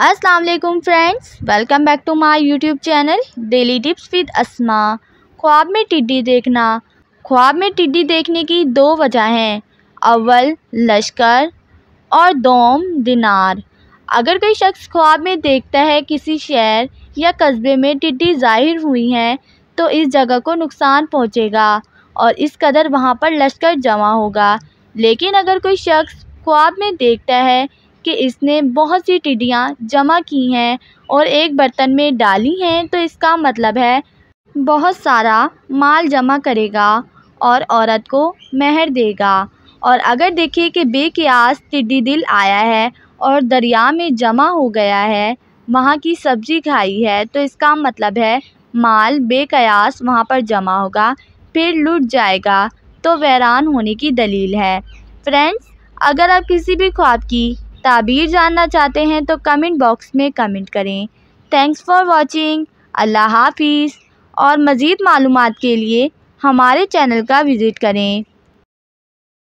अस्सलाम वालेकुम friends, welcome back to my YouTube channel daily tips with Asma. ख्वाब में टिड्डी देखना। ख्वाब में टिड्डी देखने की दो वजह हैं। अव्वल लश्कर और दोम दिनार। अगर कोई शख्स ख्वाब में देखता है किसी शहर या कस्बे में टिड्डी ज़ाहिर हुई हैं तो इस जगह को नुकसान पहुंचेगा और इस कदर वहां पर लश्कर जमा होगा। लेकिन अगर कोई शख्स ख्वाब में देखता है कि इसने बहुत सी टिड्डियाँ जमा की हैं और एक बर्तन में डाली हैं तो इसका मतलब है बहुत सारा माल जमा करेगा और औरत को मेहर देगा। और अगर देखे कि बेक़ियास टिड्डी दिल आया है और दरिया में जमा हो गया है, वहाँ की सब्ज़ी खाई है, तो इसका मतलब है माल बेक़ियास वहाँ पर जमा होगा, फिर लुट जाएगा, तो वैरान होने की दलील है। फ्रेंड्स, अगर आप किसी भी ख्वाब की ताबीर जानना चाहते हैं तो कमेंट बॉक्स में कमेंट करें। Thanks for watching. अल्लाह हाफिज़। और मज़ीद मालूमात के लिए हमारे चैनल का विज़िट करें।